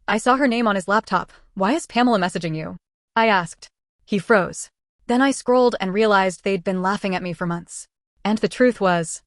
I saw her name on his laptop. Why is Pamela messaging you? I asked. He froze. Then I scrolled and realized they'd been laughing at me for months. And the truth was,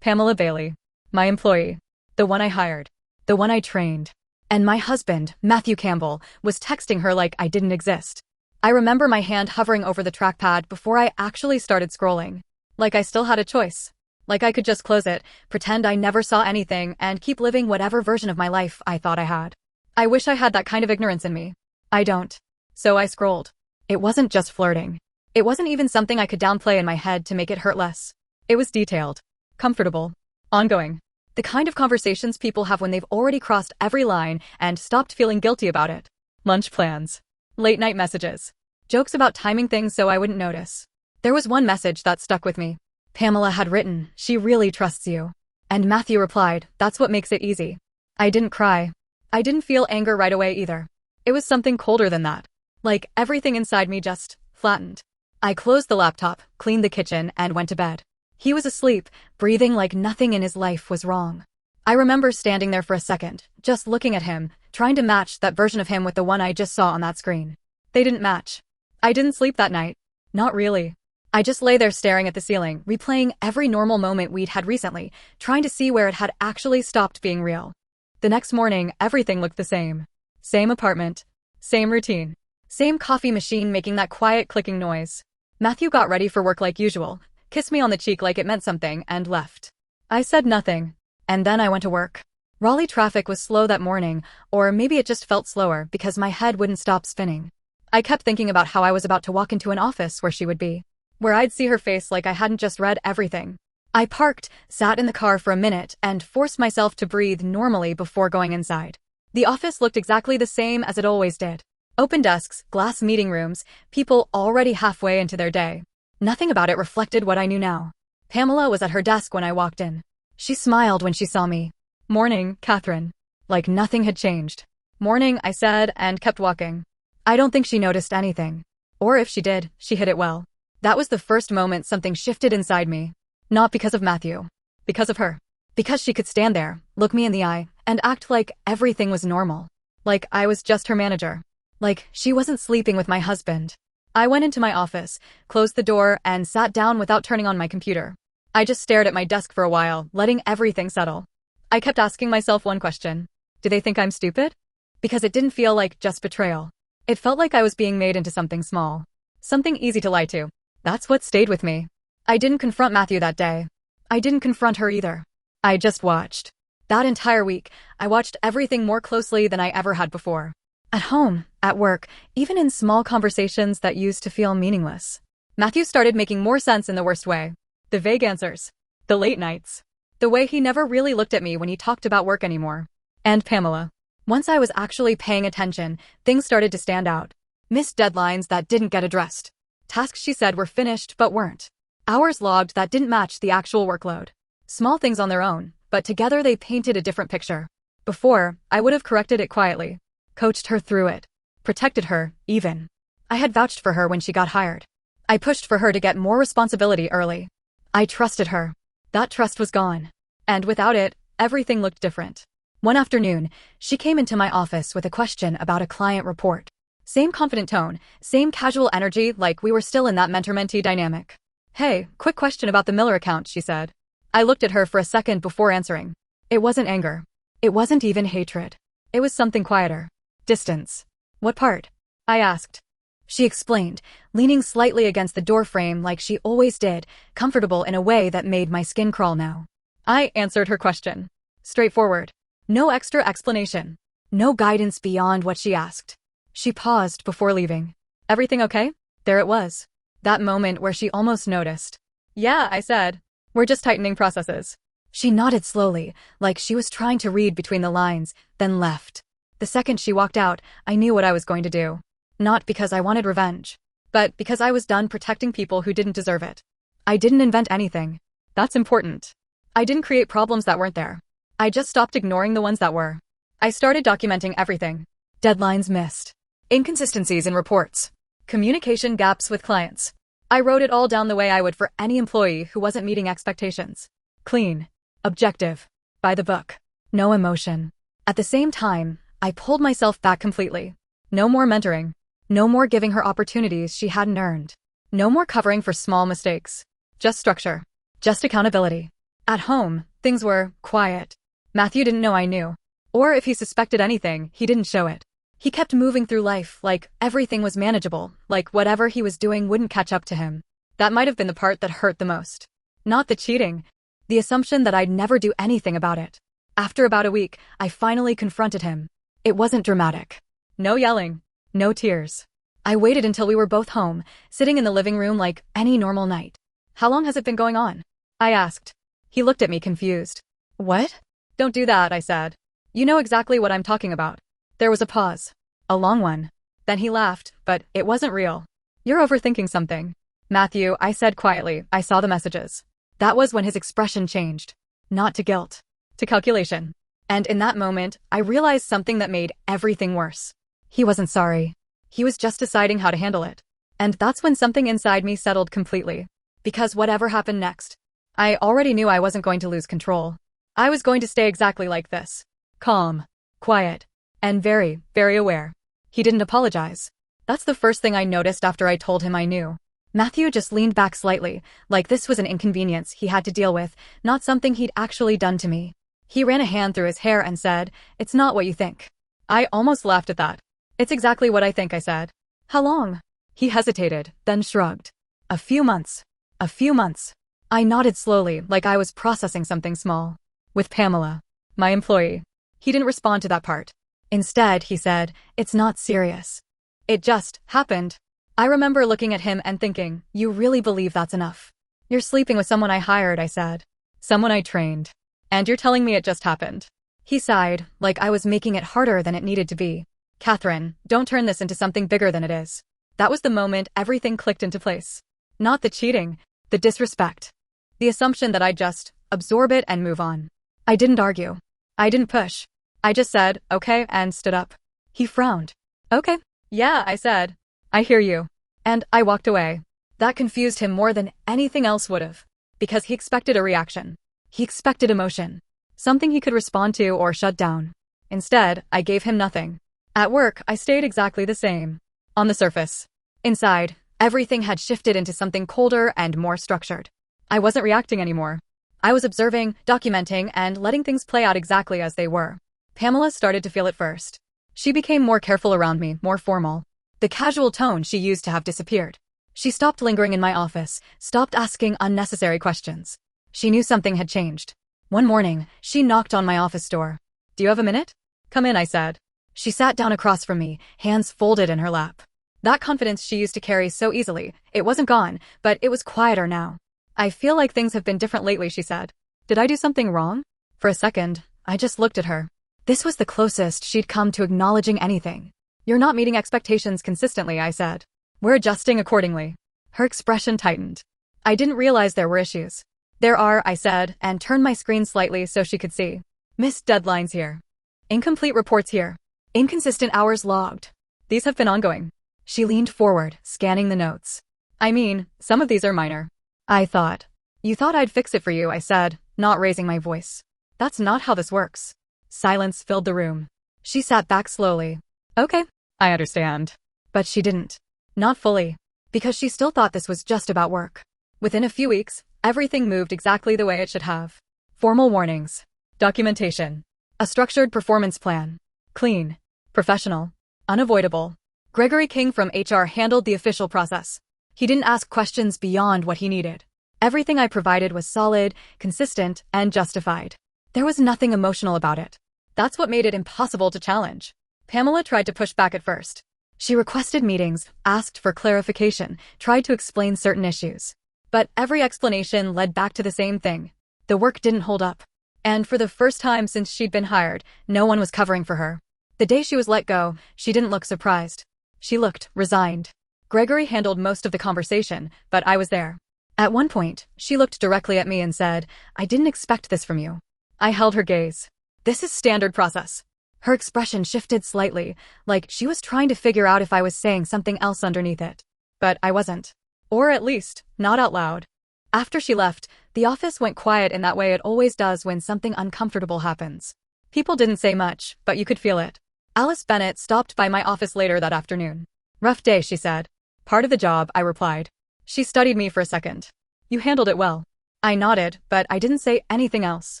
Pamela Bailey, my employee, the one I hired, the one I trained, and my husband, Matthew Campbell, was texting her like I didn't exist. I remember my hand hovering over the trackpad before I actually started scrolling. Like I still had a choice. Like I could just close it, pretend I never saw anything, and keep living whatever version of my life I thought I had. I wish I had that kind of ignorance in me. I don't. So I scrolled. It wasn't just flirting. It wasn't even something I could downplay in my head to make it hurt less. It was detailed, comfortable, ongoing. The kind of conversations people have when they've already crossed every line and stopped feeling guilty about it. Lunch plans. Late night messages. Jokes about timing things so I wouldn't notice. There was one message that stuck with me. Pamela had written, "She really trusts you." And Matthew replied, "That's what makes it easy." I didn't cry. I didn't feel anger right away either. It was something colder than that. Like everything inside me just flattened. I closed the laptop, cleaned the kitchen, and went to bed. He was asleep, breathing like nothing in his life was wrong. I remember standing there for a second, just looking at him, trying to match that version of him with the one I just saw on that screen. They didn't match. I didn't sleep that night. Not really. I just lay there staring at the ceiling, replaying every normal moment we'd had recently, trying to see where it had actually stopped being real. The next morning, everything looked the same. Same apartment. Same routine. Same coffee machine making that quiet clicking noise. Matthew got ready for work like usual, kissed me on the cheek like it meant something, and left. I said nothing. And then I went to work. Raleigh traffic was slow that morning, or maybe it just felt slower because my head wouldn't stop spinning. I kept thinking about how I was about to walk into an office where she would be. Where I'd see her face like I hadn't just read everything. I parked, sat in the car for a minute, and forced myself to breathe normally before going inside. The office looked exactly the same as it always did. Open desks, glass meeting rooms, people already halfway into their day. Nothing about it reflected what I knew now. Pamela was at her desk when I walked in. She smiled when she saw me. "Morning, Catherine." Like nothing had changed. "Morning," I said, and kept walking. I don't think she noticed anything. Or if she did, she hid it well. That was the first moment something shifted inside me. Not because of Matthew. Because of her. Because she could stand there, look me in the eye, and act like everything was normal. Like I was just her manager. Like she wasn't sleeping with my husband. I went into my office, closed the door, and sat down without turning on my computer. I just stared at my desk for a while, letting everything settle. I kept asking myself one question. Do they think I'm stupid? Because it didn't feel like just betrayal. It felt like I was being made into something small. Something easy to lie to. That's what stayed with me. I didn't confront Matthew that day. I didn't confront her either. I just watched. That entire week, I watched everything more closely than I ever had before. At home, at work, even in small conversations that used to feel meaningless. Matthew started making more sense in the worst way. The vague answers. The late nights. The way he never really looked at me when he talked about work anymore. And Pamela. Once I was actually paying attention, things started to stand out. Missed deadlines that didn't get addressed. Tasks she said were finished but weren't. Hours logged that didn't match the actual workload. Small things on their own, but together they painted a different picture. Before, I would have corrected it quietly. Coached her through it. Protected her, even. I had vouched for her when she got hired. I pushed for her to get more responsibility early. I trusted her. That trust was gone. And without it, everything looked different. One afternoon, she came into my office with a question about a client report. Same confident tone, same casual energy, like we were still in that mentor-mentee dynamic. "Hey, quick question about the Miller account," she said. I looked at her for a second before answering. It wasn't anger. It wasn't even hatred. It was something quieter. Distance. "What part?" I asked. She explained, leaning slightly against the doorframe like she always did, comfortable in a way that made my skin crawl now. I answered her question. Straightforward. No extra explanation. No guidance beyond what she asked. She paused before leaving. "Everything okay?" There it was. That moment where she almost noticed. "Yeah," I said. "We're just tightening processes." She nodded slowly, like she was trying to read between the lines, then left. The second she walked out, I knew what I was going to do. Not because I wanted revenge, but because I was done protecting people who didn't deserve it. I didn't invent anything. That's important. I didn't create problems that weren't there. I just stopped ignoring the ones that were. I started documenting everything. Deadlines missed. Inconsistencies in reports. Communication gaps with clients. I wrote it all down the way I would for any employee who wasn't meeting expectations. Clean. Objective. By the book. No emotion. At the same time, I pulled myself back completely. No more mentoring. No more giving her opportunities she hadn't earned. No more covering for small mistakes. Just structure. Just accountability. At home, things were quiet. Matthew didn't know I knew. Or if he suspected anything, he didn't show it. He kept moving through life like everything was manageable, like whatever he was doing wouldn't catch up to him. That might have been the part that hurt the most. Not the cheating. The assumption that I'd never do anything about it. After about a week, I finally confronted him. It wasn't dramatic. No yelling. No tears. I waited until we were both home, sitting in the living room like any normal night. How long has it been going on? I asked. He looked at me confused. What? Don't do that, I said. You know exactly what I'm talking about. There was a pause. A long one. Then he laughed, but it wasn't real. You're overthinking something. Matthew, I said quietly, I saw the messages. That was when his expression changed. Not to guilt. To calculation. And in that moment, I realized something that made everything worse. He wasn't sorry. He was just deciding how to handle it. And that's when something inside me settled completely. Because whatever happened next, I already knew I wasn't going to lose control. I was going to stay exactly like this. Calm. Quiet. And very, very aware. He didn't apologize. That's the first thing I noticed after I told him I knew. Matthew just leaned back slightly, like this was an inconvenience he had to deal with, not something he'd actually done to me. He ran a hand through his hair and said, "It's not what you think." I almost laughed at that. "It's exactly what I think," I said. "How long?" He hesitated, then shrugged. "A few months." "A few months." I nodded slowly, like I was processing something small. "With Pamela, my employee." He didn't respond to that part. Instead, he said, "It's not serious. It just happened." I remember looking at him and thinking, "You really believe that's enough? You're sleeping with someone I hired," I said. "Someone I trained. And you're telling me it just happened." He sighed, like I was making it harder than it needed to be. "Catherine, don't turn this into something bigger than it is." That was the moment everything clicked into place. Not the cheating, the disrespect. The assumption that I'd just absorb it and move on. I didn't argue. I didn't push. I just said, "Okay," and stood up. He frowned. "Okay. Yeah," I said. "I hear you." And I walked away. That confused him more than anything else would have. Because he expected a reaction. He expected emotion. Something he could respond to or shut down. Instead, I gave him nothing. At work, I stayed exactly the same. On the surface. Inside, everything had shifted into something colder and more structured. I wasn't reacting anymore. I was observing, documenting, and letting things play out exactly as they were. Pamela started to feel it first. She became more careful around me, more formal. The casual tone she used to have disappeared. She stopped lingering in my office, stopped asking unnecessary questions. She knew something had changed. One morning, she knocked on my office door. "Do you have a minute?" "Come in," I said. She sat down across from me, hands folded in her lap. That confidence she used to carry so easily, it wasn't gone, but it was quieter now. "I feel like things have been different lately," she said. "Did I do something wrong?" For a second, I just looked at her. This was the closest she'd come to acknowledging anything. "You're not meeting expectations consistently," I said. "We're adjusting accordingly." Her expression tightened. I didn't realize there were issues. "There are," I said, and turned my screen slightly so she could see. "Missed deadlines here. Incomplete reports here. Inconsistent hours logged. These have been ongoing." She leaned forward, scanning the notes. "I mean, some of these are minor." I thought. "You thought I'd fix it for you," I said, not raising my voice. "That's not how this works." Silence filled the room. She sat back slowly. "Okay, I understand." But she didn't. Not fully. Because she still thought this was just about work. Within a few weeks, everything moved exactly the way it should have. Formal warnings. Documentation. A structured performance plan. Clean. Professional. Unavoidable. Gregory King from HR handled the official process. He didn't ask questions beyond what he needed. Everything I provided was solid, consistent, and justified. There was nothing emotional about it. That's what made it impossible to challenge. Pamela tried to push back at first. She requested meetings, asked for clarification, tried to explain certain issues. But every explanation led back to the same thing. The work didn't hold up. And for the first time since she'd been hired, no one was covering for her. The day she was let go, she didn't look surprised. She looked resigned. Gregory handled most of the conversation, but I was there. At one point, she looked directly at me and said, "I didn't expect this from you." I held her gaze. "This is standard process." Her expression shifted slightly, like she was trying to figure out if I was saying something else underneath it. But I wasn't. Or at least, not out loud. After she left, the office went quiet in that way it always does when something uncomfortable happens. People didn't say much, but you could feel it. Alice Bennett stopped by my office later that afternoon. Rough day, she said. Part of the job, I replied. She studied me for a second. You handled it well. I nodded, but I didn't say anything else.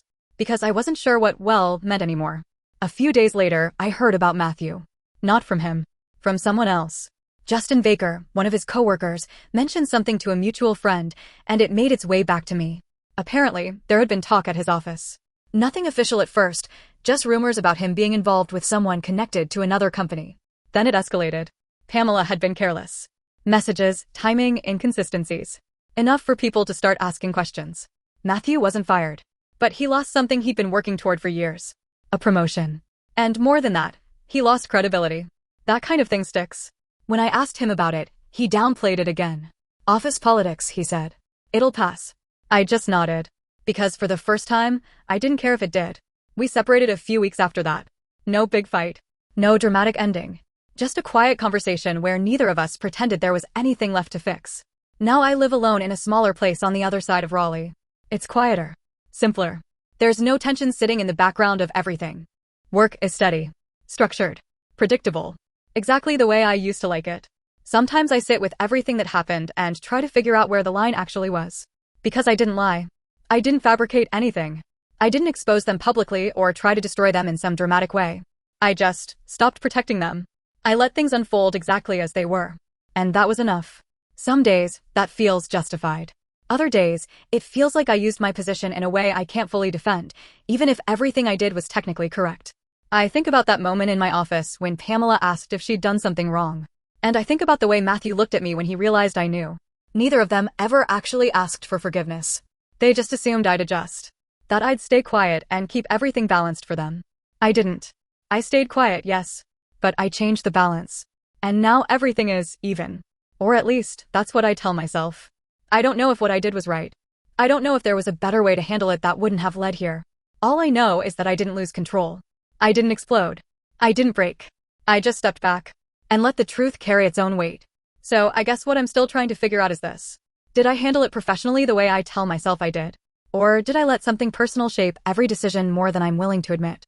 Because I wasn't sure what well meant anymore. A few days later, I heard about Matthew. Not from him. From someone else. Justin Baker, one of his coworkers, mentioned something to a mutual friend, and it made its way back to me. Apparently, there had been talk at his office. Nothing official at first, just rumors about him being involved with someone connected to another company. Then it escalated. Pamela had been careless. Messages, timing, inconsistencies. Enough for people to start asking questions. Matthew wasn't fired. But he lost something he'd been working toward for years. A promotion. And more than that, he lost credibility. That kind of thing sticks. When I asked him about it, he downplayed it again. Office politics, he said. It'll pass. I just nodded. Because for the first time, I didn't care if it did. We separated a few weeks after that. No big fight. No dramatic ending. Just a quiet conversation where neither of us pretended there was anything left to fix. Now I live alone in a smaller place on the other side of Raleigh. It's quieter. Simpler. There's no tension sitting in the background of everything. Work is steady. Structured. Predictable. Exactly the way I used to like it. Sometimes I sit with everything that happened and try to figure out where the line actually was. Because I didn't lie. I didn't fabricate anything. I didn't expose them publicly or try to destroy them in some dramatic way. I just stopped protecting them. I let things unfold exactly as they were. And that was enough. Some days, that feels justified. Other days, it feels like I used my position in a way I can't fully defend, even if everything I did was technically correct. I think about that moment in my office when Pamela asked if she'd done something wrong. And I think about the way Matthew looked at me when he realized I knew. Neither of them ever actually asked for forgiveness. They just assumed I'd adjust. That I'd stay quiet and keep everything balanced for them. I didn't. I stayed quiet, yes. But I changed the balance. And now everything is even. Or at least, that's what I tell myself. I don't know if what I did was right. I don't know if there was a better way to handle it that wouldn't have led here. All I know is that I didn't lose control. I didn't explode. I didn't break. I just stepped back. And let the truth carry its own weight. So I guess what I'm still trying to figure out is this. Did I handle it professionally the way I tell myself I did? Or did I let something personal shape every decision more than I'm willing to admit?